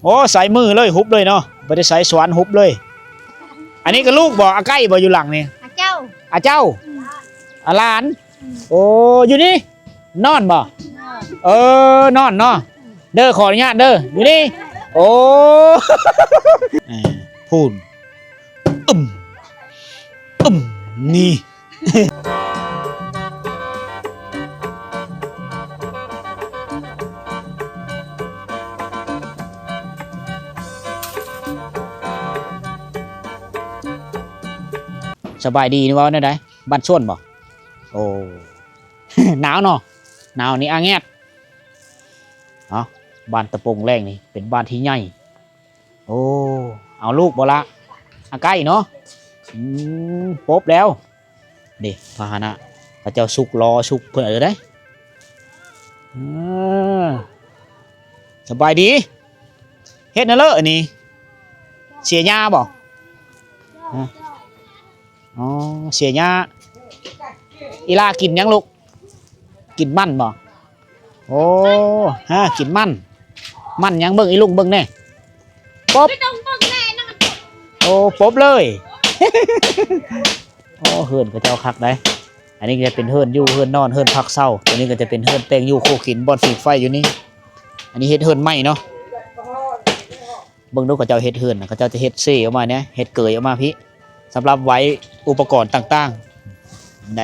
โอ้ใส่มือเลยฮุบเลยเนาะไม่ได้ใส่สวนฮุบเลยอันนี้ก็ลูกบ่อาใกล้บ่อยู่หลังนี่เจ้าอาเจ้าอาหลานโอ้อยู่นี่นอนบ่นอนเนาะเด้อขออนุญาตเด้ออยู่นี่โอ้พูนนี่สบายดีนี่ว่าเนี่ยได้บ้านชวนบ่โอ้ หนาวเนาะหนาวนี่อาแงดบ้านตะปงแรงนี่เป็นบ้านที่ใหญ่โอ้เอาลูกบ่ละอาใกล้เนาะปบแล้วเด็กพาหนะพระเจ้าสุกรอสุกเพื่อนได้สบายดีเฮ็ดนั่นเลอะอันนี้เสียหญ้าบ่อ๋อเสียหญ้าอีลากินยังลูกกินมันบ่โอ้ฮะกินมันยังเบิ่งอีลุงเบิ่งแน่ปบโอ้ปบเลยโอ้เฮิร์นก็เจ้าคักได้อันนี้จะเป็นเฮิร์นอยู่เฮิร์นนอนเฮิร์นพักเศร้าตัวนี้ก็จะเป็นเฮิร์นแปลงอยู่โคขินบอลฝีไฟอยู่นี่อันนี้เฮ็ดเฮิร์นไหมเนาะเบิ่งดูก็เจ้าเฮ็ดเฮิร์นก็เจ้าจะเฮ็ดเซ่ออกมาเนี่ยเฮ็ดเกยออกมาพี่สำหรับไว้อุปกรณ์ต่างๆไหน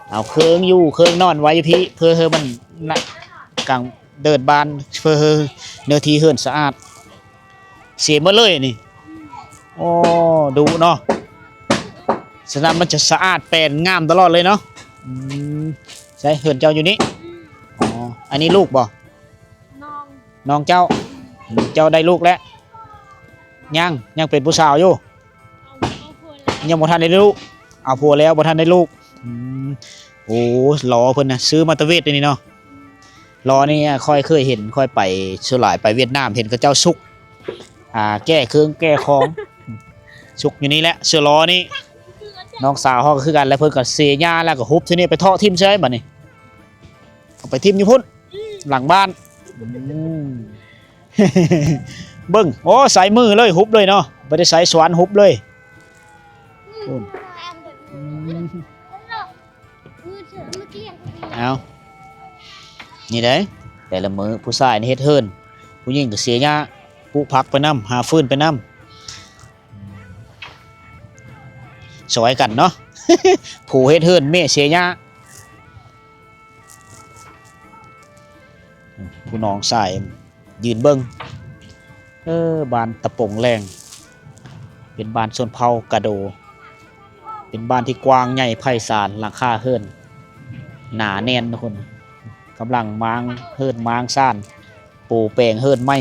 เอาเครื่องอยู่เครื่องนอนไว้พี่เพื่อให้มันกลางเดินบานเพื่อให้เนื้อที่เฮิร์นสะอาดเสียหมดเลยนี่โอ้ดูเนาะฉะนั้นมันจะสะอาดแปลนงามตลอดเลยเนาะใช่เหินเจ้าอยู่นี่อ๋ออันนี้ลูกบ่น้องเจ้าได้ลูกแล้วยังเป็นผู้สาวอยู่ยังบ่ทันได้ลูกเอาผัวแล้วบ่ทันได้ลูกโอ้ล้อเพิ่นนะซื้อมาตะเวทนี่เนาะล้อนี่ค่อยเคยเห็นค่อยไปสุหลายไปเวียดนามเห็นกับเจ้าสุกแก้เครื่องแก้ของสุกอยู่นี่แหละเสือล้อนี่น้องสาวเขาก็คือกันแล้วเพิ่นก็เสียหญ้าแล้วก็ฮุบที่นี่ไปเทาะทิ่มใช่บัดนี้เอาไปทิ่มอยู่พุ่นหลังบ้านเบิ่งโอ้ใส่มือเลยฮุบเลยเนาะไม่ได้ใส่สวนฮุบเลยเอานี่เด้แต่ละมือผู้ชายนี่เฮ็ดเฮิร์นผู้หญิงก็เสียหญ้าปลูกผักไปน้ำหาฟืนไปน้ำสวยกันเนาะ ผู้เฮ็ดเฮิร์นเมเสียหญ้าผู้น้องสายยืนเบิ้งบ้านตะปงแรงเป็นบ้านชนเผ่ากระโดเป็นบ้านที่กว้างใหญ่ไพศาลหลังคาเฮิร์นหนาแน่นทุกคนกำลังมางเฮิร์นมางซ่านปูแปลงเฮิร์นไม่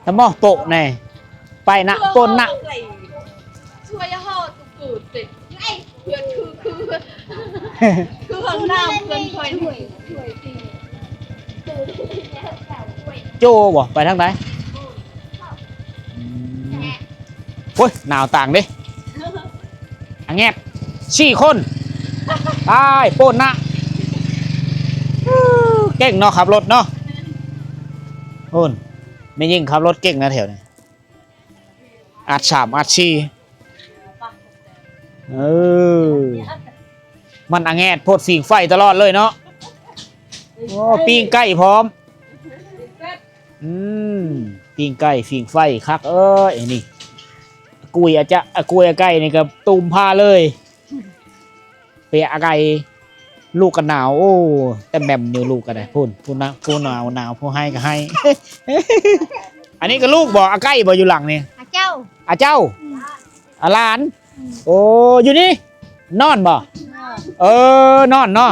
ทำหม้อโปะไงไปนะปนนะช่วยห่อตุ่มติดไอ้เพื่อนคือของน้ำเพื่อนคอยโจ้บ่ไปทางไหนโอ้ยหนาวต่างดิอังแงบ4 คนตายปนนะเก่งเนาะขับรถเนาะโอนไม่ยิ่งขับรถเก่งนะแถวนี้อัด3อัด4มันอังแงดโพดฝีงไฟตลอดเลยเนาะโอ้ปิ้งไก่พร้อมปิ้งไก่ฝีงไฟคักนี่กุยอาไก่นี่กับตุ่มผ้าเลยเปียไก่ลูกกันหนาวโอ้แต่แบมนิวลูกกันได้พูดนะพูดหนาวพูดให้ก็ให้ อันนี้ก็ลูกบ่อาไก่บ่อยู่หลังนี่อาเจ้าอาหลานโอ้อยู่นี่นอนบ่นอนเนาะ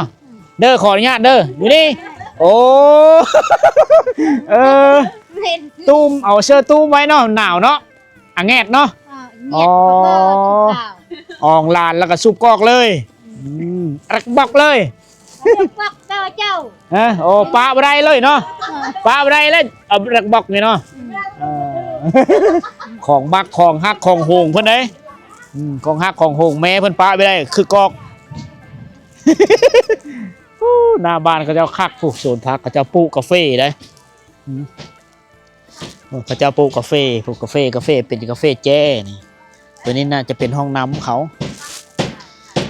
เด้อขออนุญาตเด้ออยู่นี่โอ้ตุ้มเอาเสื้อตุ้มไว้เนาะหนาวเนาะอ่ะแงดเนาะอ๋ออ่องลานแล้วก็ซุปกอกเลยรักบอกเลยบอกเจ้าโอ้ปลาบได้เลยเนาะปลาบได้เลยเอารักบอกนี่เนาะของบักของฮักของโหงเพื่อนเลย กองฮักของโฮงแม่เพิ่นป้าไปได้คือกอกหน้าบ้านเขาเจ้าคักปลูกสวนผักเขาเจ้าปลูกกาแฟได้เขาเจ้าปลูกกาแฟเป็นกาแฟแจ้นี่ตัวนี้น่าจะเป็นห้องน้ำเขา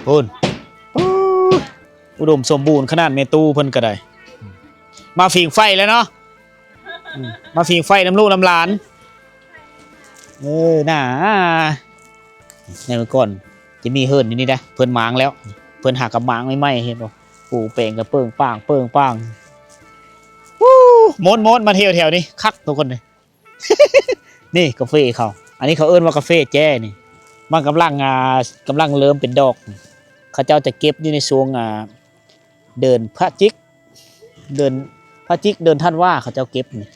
พุ่นอุดมสมบูรณ์ขนาดเมตู้เพิ่นก็ได้มาฟิงไฟแล้วเนาะมาฟิงไฟน้ำลูกน้ำหลานน่าในเมื่อก่อนจะมีเฮิร์นนี่นะเพิ่นหมางแล้วเพิ่นหากับหมางไม่ไหมเห็นบ่ปูเป่งกับเปิงป้างวู้มดมาเที่ยวแถวนี้คักทุกคนเลยนี่กาแฟเขาอันนี้เขาเอิ้นว่ากาแฟแจ้นี่มันกำลังเริ่มเป็นดอกเขาเจ้าจะเก็บอยู่ในช่วงเดินพระจิกเดินท่านว่าเขาเจ้าเก็บนี่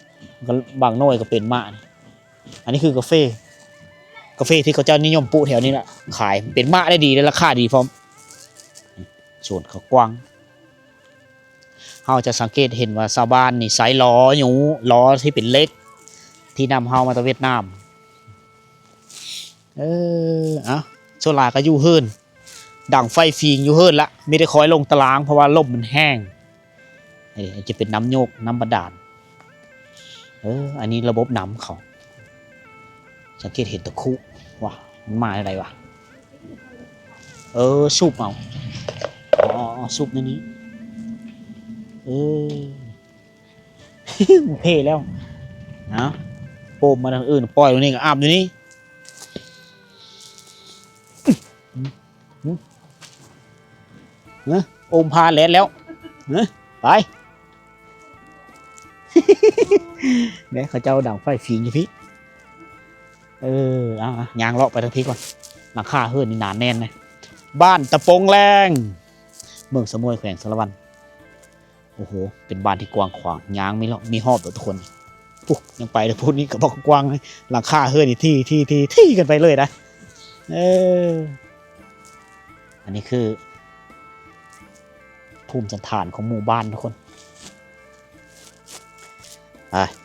ก็บางน้อยก็เป็นมะนี่อันนี้คือกาแฟที่เขาเจ้านิยมปลูกแถวนี้แหละขายเป็นมะได้ดีและราคาดีพร้อมส่วนเขากว้างเราจะสังเกตเห็นว่าชาวบ้านนี่ใช้ล้อที่เป็นเล็กที่นำเฮามาจากเวียดนามโซลาก็อยู่เฮิรนดังไฟฟิงอยู่เฮิรนละไม่ได้คอยลงตารางเพราะว่าลมมันแห้งจะเป็นน้ำโยกน้ำบาดาลอันนี้ระบบน้ำเขาสังเกตเห็นตะคุว้ามันมาอะไรวะซุปเอาซุปในนี้มันเพ่แล้วนะโปมมาทางอื่นปล่อยตรงนี้ก็อาบอยู่นี่โอมพาแลนแล้วไปเนี่ยเขาเจ้าดังไฟฟิงอยู่พี่ยางเลาะไปทางพี่ก่อนหลังคาเฮือนนี่หนาแน่นเลยบ้านตะปงแรงเมืองสมุยแขวงสารวันโอ้โหเป็นบ้านที่กว้างขวางยางมีหอบทุกคนปุ๊ยังไปเลยพูดนี้ก็บอกกว้างหลังคาเฮือนนี่ที่กันไปเลยนะอันนี้คือภูมิสถานของหมู่บ้านทุกคน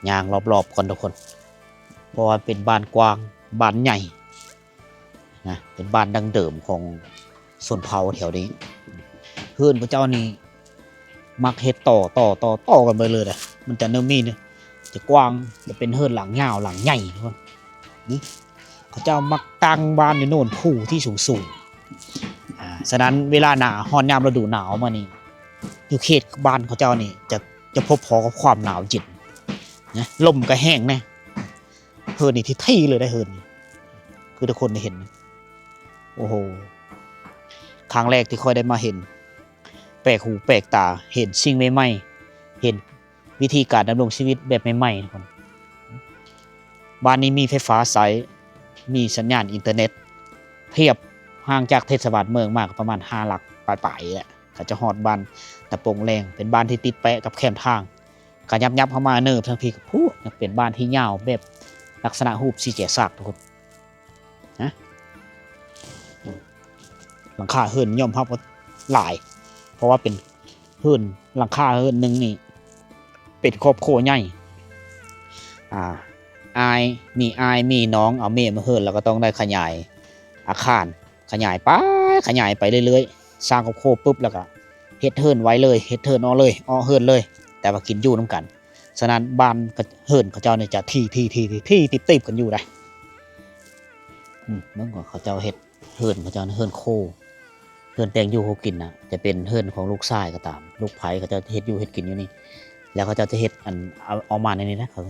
ยางรอบๆก่อนทุกคนเพราะว่าเป็นบ้านกว้างบ้านใหญ่นะเป็นบ้านดั้งเดิมของส่วนเผาแถวนี้เพื่อนพระเจ้านี่มักเฮ็ดต่อกันไปเลยนะมันจะเนื้อมีเนี่ยจะกว้างจะเป็นเฮือนหลังยาวหลังใหญ่ทุกคนนี่พระเจ้ามักตั้งบ้านในโน่นผู้ที่สูงฉะนั้นเวลาหนาวฮอนยามฤดูหนาวมานี่อยู่เขตบ้านเขาเจ้านี่จะพบพอกับความหนาวเย็นนะลมก็แห้งแน่เฮิร์นนี่ที่ที่เลยได้เฮิร์นคือทุกคนได้เห็นโอ้โหครั้งแรกที่ค่อยได้มาเห็นแปลกหูแปลกตาเห็นสิ่งใหม่ๆเห็นวิธีการดำรงชีวิตแบบใหม่ๆทุกคนบ้านนี้มีไฟฟ้าสายมีสัญญาณอินเทอร์เน็ตเทียบห่างจากเทศบาลเมืองมากประมาณ5 หลักปลายๆแหละเขาจะฮอดบ้านตะปงแรงเป็นบ้านที่ติดแปะกับแคมทางการยับเข้ามาเนิบทั้งพี่กับผู้เป็นบ้านที่ยาวแบบลักษณะรูปสี่แฉกทุกคนนะหลังคาเฮิร์นย่อมพับว่าหลายเพราะว่าเป็นเฮิร์นหลังคาเฮิร์นหนึ่งนี่เป็นครอบครัวใหญ่มีน้องเอาเมฆมาเฮิร์นแล้วก็ต้องได้ขยายอาคารขยายไปเรื่อยๆสร้างครอบครัวปุ๊บแล้วก็เฮ็ดเฮิร์นไว้เลยเฮ็ดเฮิร์นเฮิร์นเลยแต่ว่ากินอยู่น้ำกันฉะนั้นบ้านเฮิร์นเขาเจ้าเนี่ยจะที่ติดกันอยู่ได้เมื่อก่อนเขาเจ้าเฮ็ดเฮิร์นเขาเจ้าเฮิร์นโคเฮิร์นแตงอยู่เขากินนะจะเป็นเฮิร์นของลูกชายก็ตามลูกไผ่เขาจะเฮ็ดอยู่เฮ็ดกินอยู่นี่แล้วเขาจะเฮ็ดเอามาในนี้นะเขา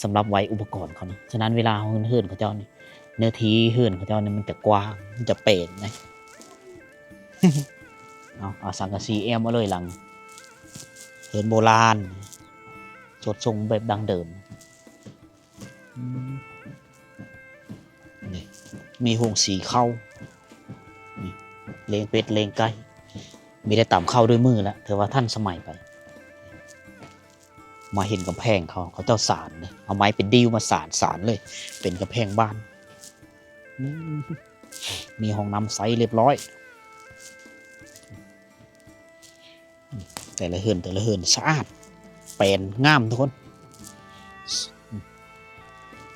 สำหรับไว้อุปกรณ์เขานะฉะนั้นเวลาเฮิร์นเขาเจ้านี่เนื้อที่เฮิร์นเขาเจ้านี่มันจะกว้างมันจะเป่งนะ เอาสังกะสีมาเลยหลังเฮิร์นโบราณสดทรงแบบดังเดิมมีหงสีเข้าเลงเป็ดเลงไก่มีได้ต่ำเข้าด้วยมือแล้วเธอว่าท่านสมัยไปมาเห็นกำแพงเขาเจ้าสารเลยเอาไม้เป็นดิ้วมาสารเลยเป็นกำแพงบ้านมีห้องน้ำใสเรียบร้อยแต่ละเฮือนสะอาดแปลนงามทุกคน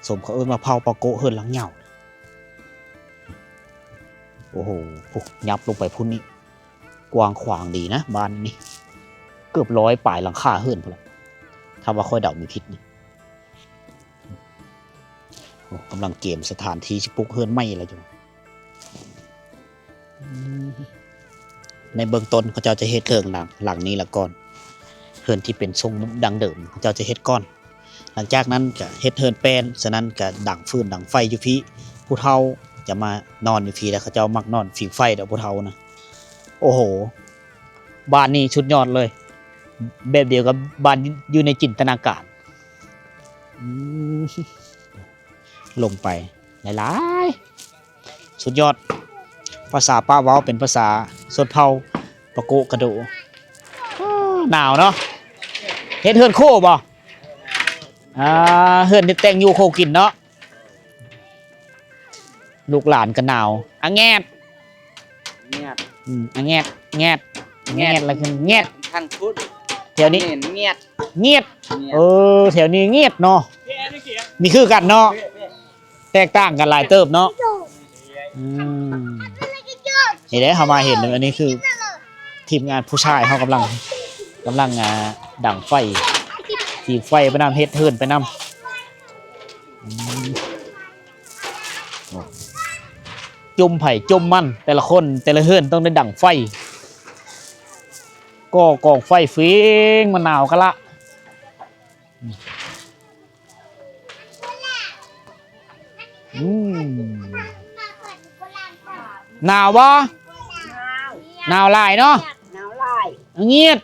สมเขาเอิ้นมาเผาปะโกเฮือนหลังเหงา อ้โหยับลงไปพุ่นนี่กว้างขวางดีนะบ้านนี่เกือบ100ปลายหลังคาเฮือนพุ่นละถ้าว่าค่อยเดามีพิษนี่โอ้กำลังเกมสถานที่สิปลุกเฮือนไหม้อะไรอยู่ในเบื้องต้นเขาเจ้าจะเฮ็ดเทิงหลังนี้ละก่อนเฮือนที่เป็นทรงดังเดิมเขาเจ้าจะเฮ็ดก้อนหลังจากนั้นก็เฮ็ดเฮือนแปลนฉะนั้นก็ดังฟืนดังไฟอยู่พี่ผู้เฒ่าจะมานอนอยู่พี่แล้วเขาเจ้ามักนอนผิงไฟเด้อผู้เฒ่านะโอ้โหบ้านนี้ชุดยอดเลยแบบเดียวกับบ้านอยู่ในจินตนาการลงไปหลายๆสุดยอดภาษาป้าเว้าเป็นภาษาสดเผาปะโกกระโดหนาวเนาะเฮ็ดเฮือนโคบ่เฮือนที่แต่งอยู่โคกินเนาะลูกหลานก็หนาวอะแงดอะแงดแงดแงดอะไรคือแงดทางพุทธแถวนี้เงียบเงียดแถวนี้เงียดเนาะมีคือกันเนาะแตกต่างกันหลายเติบเนาะนี่ได้เขามาเห็นอันนี้คือทีมงานผู้ชายเขากำลังดั่งไฟทีไฟไปนำเฮ็ดเทิร์นไปนำจุ่มไผ่จุ่มมันแต่ละคนแต่ละเฮือนต้องได้ดั่งไฟก็กองไฟฟิงมันหนาวกันละหนาวบ่หนาวหลายเนาะเงียด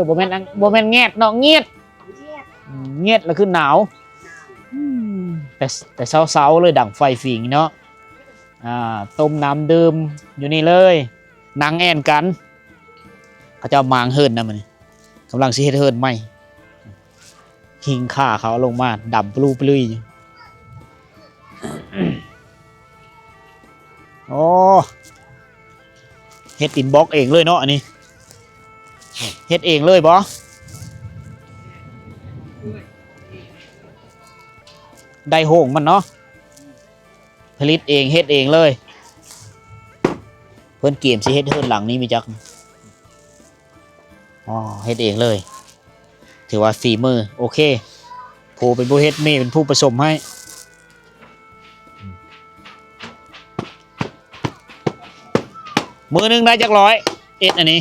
บ่แม่นแงดเนาะเงียดแล้วคือหนาวแต่เช้าๆเลยดั่งไฟฝิงเนาะต้มน้ำดื่มอยู่นี่เลยนั่งแอนกันเขาจะมางเฮิร์นนะมันกำลังสิเฮ็ดเฮิร์นใหม่หิงข่าเขาลงมาดำปลูปลุยโอ้เฮ็ดอินบ็อกเองเลยเนาะอันนี้เฮ็ดเองเลยบ่ได้โหงมันเนาะผลิตเองเฮ็ดเองเลยเพิ่นเกมสิเฮ็ดเฮิร์นหลังนี้มีจักเฮ็ดเองเลยถือว่าฝีมือโอเคผู้เป็นผู้เฮ็ดเมย์เป็นผู้ผสมให้มือหนึ่งได้จัก100อันนี้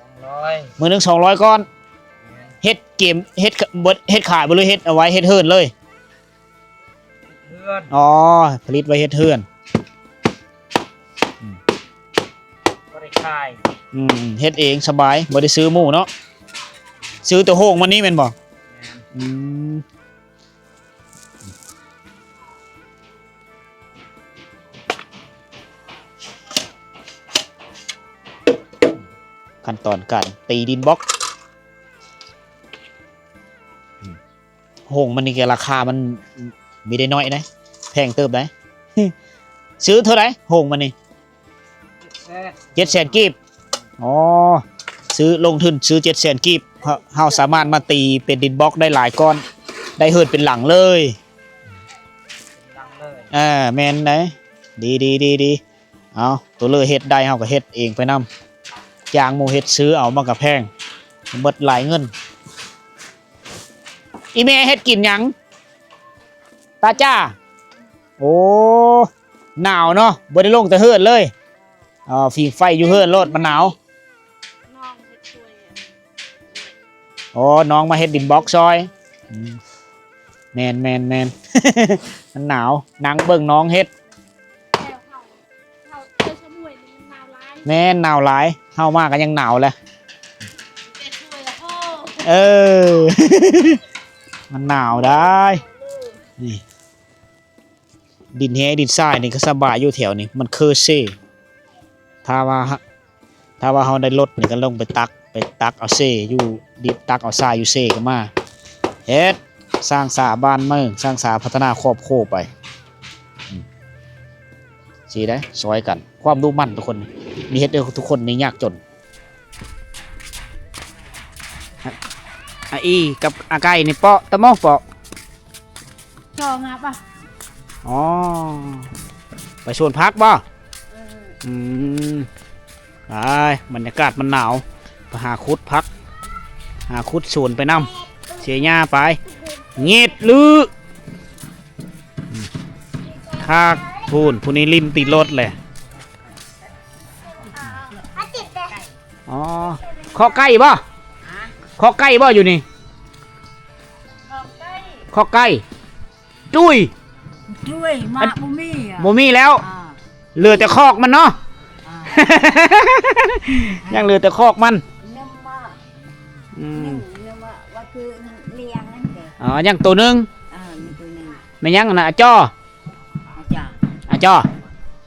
200มือหนึ่ง200ก้อนเฮ็ดเกมเฮ็ดขายบ่เลยเฮ็ดเอาไว้เฮ็ดเฮิร์นเลยผลิตไว้เฮ็ดเฮิร์นบ่ได้ขายเฮ็ดเองสบายบ่ได้ซื้อหมูเนาะซื้อตัวโหงมันนี่แม่นบ่ขั้นตอนการตีดินบล็อกโหงมันนี่ราคามันมีได้น้อยนะแพงเติบได้ซื้อเท่าไหร่โหงมันนี่700,000กีบซื้อลงทุนซื้อ700,000กีบเฮาสามารถมาตีเป็นดินบล็อกได้หลายก้อนได้เฮิร์นเป็นหลังเลยแม่นได้ดีเอาตัวเลือเฮ็ดได้เฮาก็เฮ็ดเองไปนำยางหมูเฮ็ดซื้อเอามันก็แพงเบิดหลายเงินอีแม่เฮ็ดกินหยังตาจ้าโอ้หนาวเนาะบ่ได้ลงแต่เฮิร์นเลยฝีไฟอยู่เฮิร์นโลดมันหนาวน้องมาเฮ็ดดินบล็อกซอยแมน มันหนาวนั่งเบิ่งน้องเฮ็ดแม่นหนาวหลายเฮามากกันยังหนาวเลยมันหนาวได้นี่ดินแห้ดินทรายนี่ก็สบายอยู่แถวนี้มันเคอเซ่ถ้าว่าเฮาได้รถนี่ก็ลงไปตักเอาเซ่อยู่ดิบตักเอาทรายอยู่เซ่ก็มาเฮ็ดสร้างสาบ้านเมืองสร้างสาพัฒนาครอบครัวไปสิได้ซอยกันความรู้มั่นทุกคนมีเฮ็ดทุกคนนี่ยากจนอีกับอาไก่นี่เปาะตะมองเปาะจองอ่ะป่ะ ไปสวนพักบ่เออ อืมไปบรรยากาศมันหนาวไปหาคุดพักหาคุดสวนไปนำเสียหญ้าไปเงียดลือคากพูนผู้นี้ริมติดรถเลยอ๋อข้อใกล้บ่ข้อใกล้บ่อยู่นี่ข้อใกล้จุ้ย ด้วยมาบุมี่อ่ะ โมมี่แล้ว อ่า เหลือแต่คอกมันเนาะ อ่า ยังเหลือแต่คอกมัน เนื่องว่า อืม เนื่องว่าคือเลี้ยงนั่นเด็ก อ๋อยังตัวหนึง มีตัวหนึ่ง ไม่ยังนะอาจ้อ อาจารย์ อาจ้อ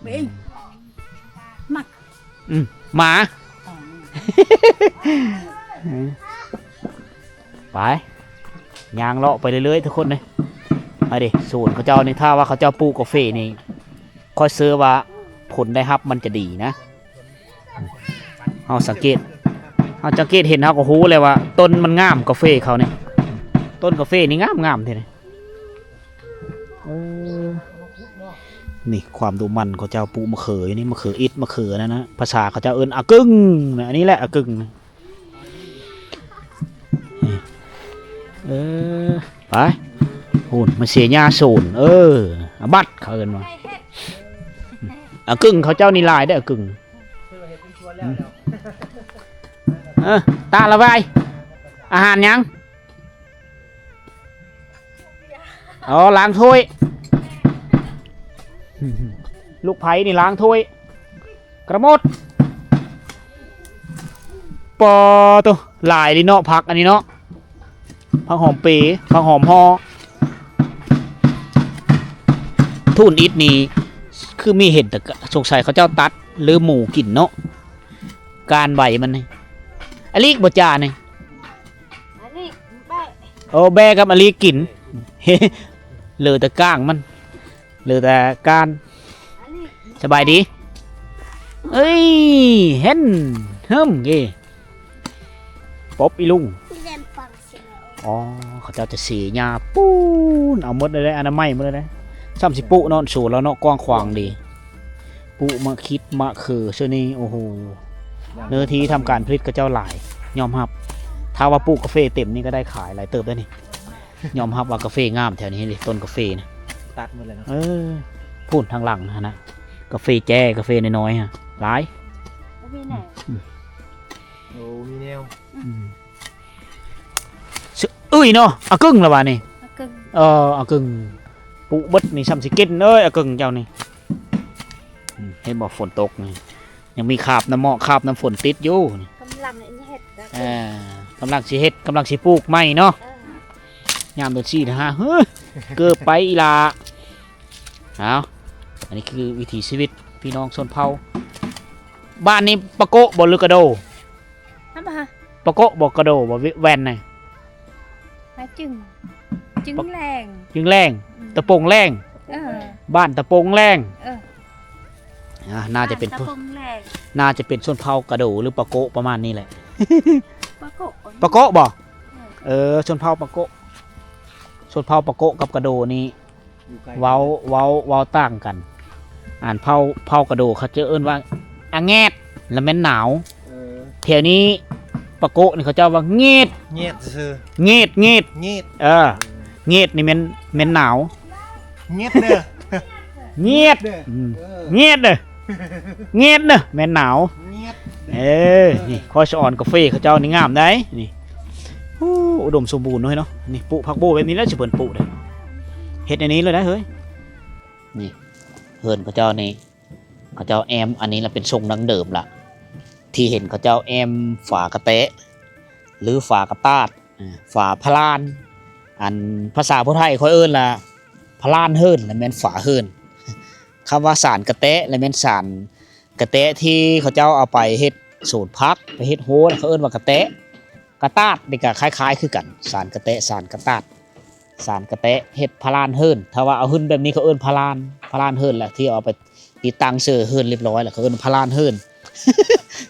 เบ้งมัก หมา อ๋อ ไปยางเลาะไปเรื่อยๆทุกคนเลยเอาดิสูตรเขาเจ้านี่ถ้าว่าเขาเจ้าปลูกกาแฟนี่คอยซื้อว่าผลได้รับมันจะดีนะเอาสังเกตเห็นเขาก็รู้เลยว่าต้นมันงามกาแฟเขาเนี่ยต้นกาแฟนี่งามทีนี่นี่ความดูมันเขาเจ้าปลูกมะเขืออยู่นี่มะเขืออิฐมะเขือนะภาษาเขาเจ้าเอิ้นอะกึ่งนะอันนี้แหละอะกึ่งนะไปหุ่นมาเสียหญ้าสูนอาบัดเขาเอิ้นว่าอะกึ่งเขาเจ้านี่ลายได้อะกึ่งตาละไว้อาหารยังอ๋อล้างถ้วยลูกไผ่นี่ล้างถ้วยกระมดปอตัวลายดิเนาะผักอันนี้เนาะผักหอมปีผักหอมฮอทุ่นอิดนี่คือมีเห็นแต่สงสัยเขาเจ้าตัดหรือหมูกินเนาะการใบมันนี่อลิกบจานี่ อันนี้แบะ โอ้แบกับอลิกกินเหลือแต่ก้างมันเหลือแต่การ อันนี้ สบายดีเอ้ยเห็นเฮิมกี่ป๊อบอีลุง เล่นฟังเสียง อ๋อเขาเจ้าจะสีหญ้าปูนเอาหมดเลยอนามัยหมดเลยนะซ้ำสิปุเนาะสูตรแล้วเนาะกว้างขวางดีปุมะคิดมะคือเชื่อนี่โอ้โหเนื้อที่ทำการผลิตก็เจ้าหลายยอมรับถ้าว่าปลูกกาแฟเต็มนี่ก็ได้ขายหลายเติบได้นี่ยอมรับว่ากาแฟงามแถวนี้เลยต้นกาแฟนะ ตัดหมดเลยเนาะ พูดทางหลังนะกาแฟแจ้กาแฟน้อยๆฮะหลาย ไม่ไหน โอ้มีแนว เนาะอะกึ่งละวะนี่ กึ่ง อะกึ่งปุบดนี่ซ้ำสิกินเอ้ยอะกึ่งเจ้านี่เห็นบอกฝนตกนี่ยังมีคราบน้ำหมอกคราบน้ำฝนติดอยู่นี่ กำลังเห็ดแล้ว กำลังสิเฮ็ดกำลังสิปลูกไม้เนาะยามเดือน4นะฮะเฮ้ยเกิดไปอีลาเอาอันนี้คือวิถีชีวิตพี่น้องชนเผ่าบ้านนี้ปะโกะบ่หรือกระโด น้ำมา ปะโกะบ่กระโดบ่แวนน่ะ มาจึงแรง ยิงแรงตะปงแรง บ้านตะปงแรงน่าจะเป็น ตะพงแรง น่าจะเป็นชนเผ่ากระโดหรือปะโกะประมาณนี้แหละ ปะโกะ ปะโกะบ่ชนเผ่าปะโกะชนเผ่าปะโกะกับกระโดนี่ อยู่ใกล้ เว้าต่างกัน อ่านเผ่ากระโดเขาจะเอิ้นว่าอะแงดแล้วแม่นหนาว เออ แถวนี้ปะโกะนี่เขาเจ้าว่าเงียด เงียบซื่อ เงียด เงียบ เงียดนี่แม่นหนาว เงียบเด้อ เงียด เด้อ อืม เออ เงียดเด้อเงียดเด้อแม่นหนาว เงียบ นี่คอยสอนกาแฟเขาเจ้านี่งามได้นี่โอ้อุดมสมบูรณ์ด้วยเนาะนี่ปลูกผักโบแบบนี้แล้วจะเปิ่นปลูกเลยเฮ็ดในนี้เลยนะเฮ้ยนี่เฮือนเขาเจ้านี่เขาเจ้าแอมอันนี้ละเป็นทรงดังเดิมล่ะที่เห็นเขาเจ้าแอมฝากระเตะหรือฝากระตาดฝาพลานอันภาษาพุทธไทยเขาเอิ้นล่ะพลานเฮิรนและแม่นฝาเฮิรนคำว่าสารกระเตะและแม่นสารกระเตะที่เขาเจ้าเอาไปเฮ็ดสูตรพักไปเฮ็ดโฮเขาเอิ้นว่ากระเตะกระตาดนี่ก็คล้ายๆคือกันสารกระเตะสารกระตาดสารกระเตะเฮ็ดพลานเฮิรนถ้าว่าเอาหึ่นแบบนี้เขาเอิ้นพลานเฮิรนแหละที่เอาไปติดตั้งเสื้อเฮิรนเรียบร้อยแล้วเขาเอิ้นพลานเฮิรน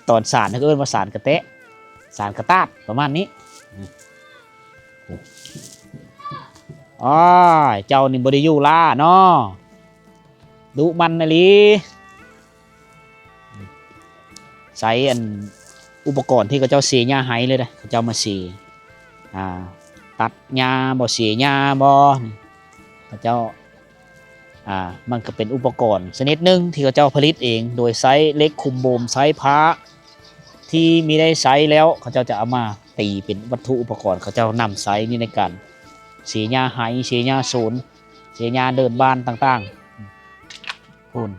ตอนสารเขาเอิ้นว่าสารกระเตะสารกระตาดประมาณนี้อ๋อเจ้านี่บ่ได้อยู่ล่าเนาะ ดุมันนะลีใส่อันอุปกรณ์ที่เขาเจ้าเสียหญ้าไห้เลยนะเขาเจ้ามาเสียตัดหญ้าบ่เสียหญ้าบ่เขาเจ้ามันก็เป็นอุปกรณ์ชนิดหนึ่งที่เขาเจ้าผลิตเองโดยใช้เหล็กคุมโบมใช้ผ้าที่มีได้ใช้แล้วเขาเจ้าจะเอามาตีเป็นวัตถุอุปกรณ์เขาเจ้านำใช้นี่ในการเสียหญ้าไห้เสียหญ้าสวนเสียหญ้าเดินบ้านต่างๆพูน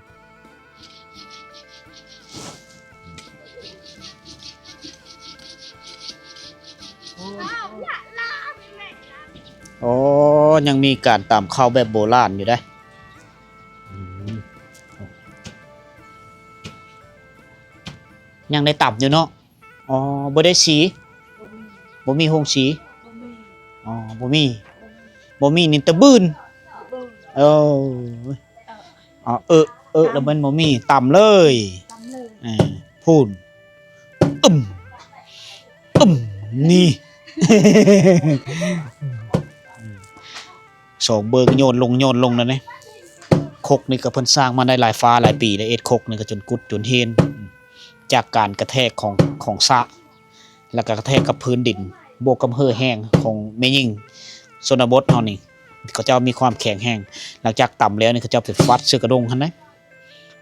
โอ้ยังมีการตำข้าวแบบโบราณอยู่ได้ยังได้ต่ำอยู่เนาะอ๋อบ่ได้สีบ่มีหงสีอ๋อบ่มีนินตะบืนเออแล้วมันบ่มีต่ำเลยพูนนี่ สองเบอร์ก็โยนลงนั่นนี่คกนี่ก็เพิ่นสร้างมาได้หลายฟ้าหลายปีแล้วเอ็ดคกนี่ก็จนกุดจนเฮนจากการกระแทกของสระแล้วก็กระแทกกับพื้นดินบวกกับเห่อแห้งของแม่ยิ่งชนบทเฮานี่เขาเจ้ามีความแข็งแห้งหลังจากต่ำแล้วนี่เขาเจ้าไปฟัดเสื้อกระดงหั่นนะ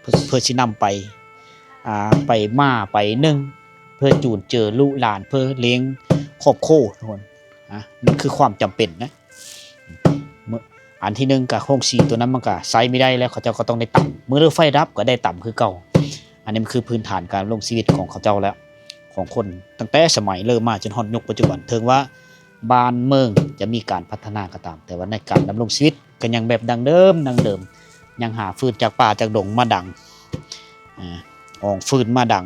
เพื่อสินำไปมาไปนึ่งเพื่อจูนเจอลูกหลานเพื่อเลี้ยงครอบครัวทุกคนมันคือความจำเป็นนะอันที่หนึ่งกับห้องสีตัวนั้นมันก็ใช้ไม่ได้แล้วเขาเจ้าก็ต้องได้ต่ำเมื่อเรือไฟดับก็ได้ต่ำคือเก่าอันนี้มันคือพื้นฐานการลงชีวิตของเขาเจ้าแล้วของคนตั้งแต่สมัยเริ่มมาจนฮอดยุคปัจจุบันถึงว่าบ้านเมืองจะมีการพัฒนาก็ตามแต่ว่าในการดำรงชีวิตก็ยังแบบดังเดิมยังหาฟืนจากป่าจากดงมาดังอองฟืนมาดัง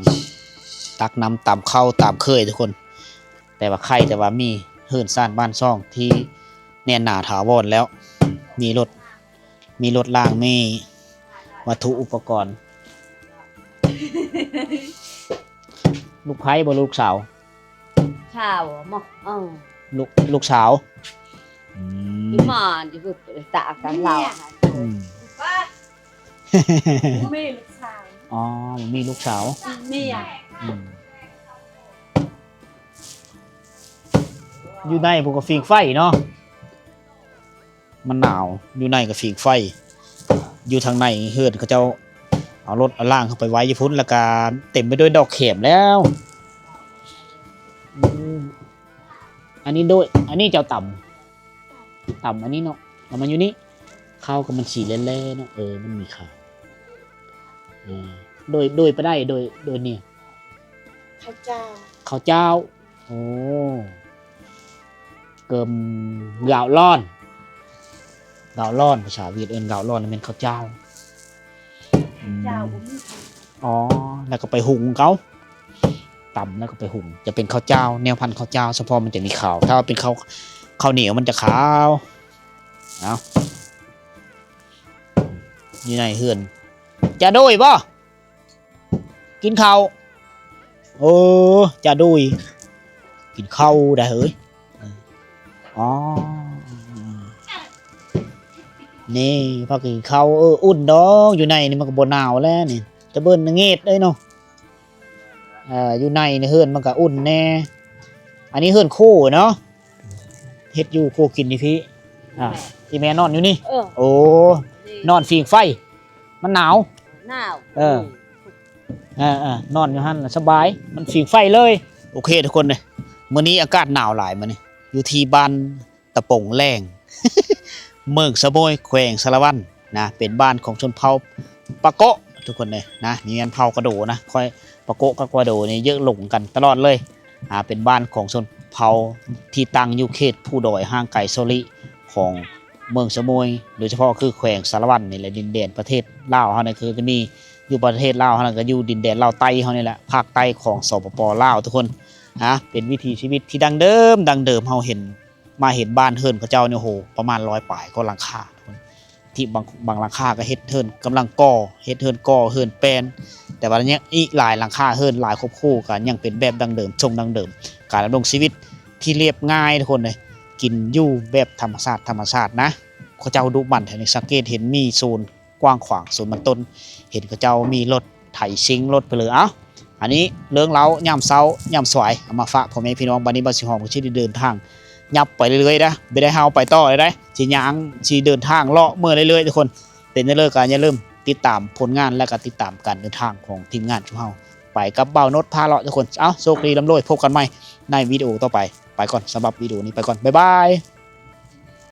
ตักน้ำตามเข้าตามเคยทุกคนแต่ว่ามีเฮือนซ่านบ้านซ่องที่แน่นหนาถาวรแล้วมีรถล่างมีวัตถุอุปกรณ์ลูกไผ่บ่ลูกสาว Sao màลูกสาว nhưng mà thì vừa tạ cả lào ไม่ลูกสาว อ๋อมีลูกสาว mi à อยู่ในพวกก็ฟิงไฟเนาะมันหนาวอยู่ในก็ฟิงไฟอยู่ทางในเฮือนเขาเจ้าเอารถเอาล่างเข้าไปไว้อยู่พุ่นแล้วก็เต็มไปด้วยดอกเข็มแล้วอันนี้เจ้าต่ำอันนี้เนาะเอามาอยู่นี่ข้าวก็มันสีเล่ๆเนาะมันมีข้าวโดยไปได้โดยเนี่ย ข้าวเจ้า ข้าวเจ้าโอ้เกิมกาวร้อนภาษาเวียดกาวร้อนนั่นเป็นข้าวเจ้า เจ้าบ่มี อ๋อแล้วก็ไปหุงเขาต่ำแล้วก็ไปหุงจะเป็นข้าวเจ้าแนวพันธุ์ข้าวเจ้าเฉพาะมันจะมีขาวถ้าเป็นข้าวเหนียวมันจะขาวเอาอยู่ในเฮือนจะด้วยป่ะกินข้าวโอ้จะด้วยกินข้าวได้เฮ้ยอ๋อนี่พอกินข้าวอุ่นดอกอยู่ในนี่มันก็บ่หนาวแล้วนี่จะเบิ้ลเง็ดเลยเนาะอยู่ในเฮือนมันก็อุ่นแน่อันนี้เฮือนคู่เนาะเฮ็ดอยู่คู่กินนี่พี่ที่แม่นอนอยู่นี่โอ้นอนฟิงไฟมันหนาวน อนอยู่หั่นสบายมันฟิงไฟเลยโอเคทุกคนเลยมื้อนี้อากาศหนาวหลายมื้อนี้อยู่ที่บ้านตะปงแรง เมืองสะโบยแขวงสารวัตรนะเป็นบ้านของชนเผ่าปะโกะทุกคนเลยนะมีกันเผ่ากระโดนะค่อยปะโกะกับกระโดนี่เยอะหลงกันตลอดเลยเป็นบ้านของชนเผ่าที่ตั้งอยู่เขตผู้ดอยห่างไกลโซลิของเมืองสะโบยโดยเฉพาะคือแขวงสารวัตรนี่แหละดินแดนประเทศลาวเฮานี่คือจะมีอยู่ประเทศลาวเฮานั่นก็อยู่ดินแดนลาวใต้เฮานี่แหละภาคใต้ของสปปลาวทุกคนเป็นวิถีชีวิตที่ดังเดิมเฮาเห็นบ้านเฮิรนเขาเจ้าเนี่ยโหประมาณ100 ปลายก็หลังคาที่บางหลังคาก็เฮ็ดเฮิรนกำลังก่อเฮ็ดเฮิรนก่อเฮิรนแปลนแต่ว่าเนี้ยอีกหลายหลังคาเฮิรนหลายครบคู่กันยังเป็นแบบดังเดิมทรงดังเดิมการดำรงชีวิตที่เรียบง่ายทุกคนเลยกินอยู่แบบธรรมชาตินะเขาเจ้าดุมันแถวนี้สังเกตเห็นมีโซน กว้างขวางส่วนมันต้นเห็นเขาเจ้ามีรถไถซิงรถไปเลยเอ้าอันนี้เรื่องเล้ายามเช้ายามสวยเอามาฝากพ่อแม่พี่น้องบัดนี้บ่สิฮอดบ่สิได้เดินทางยับไปเรื่อยๆนะบ่ได้เฮาไปต่อเลยได้สิย่างสิเดินทางเลาะเมื่อเรื่อยๆทุกคนเป็นได้เลยก็อย่าลืมติดตามผลงานและก็ติดตามการเดินทางของทีมงานของเฮาไปกับเบ้านดพาเลาะทุกคนเอ้าโชคดีร่ำรวยพบกันใหม่ในวิดีโอต่อไปไปก่อนสำหรับวิดีโอนี้ไปก่อนบ๊ายบาย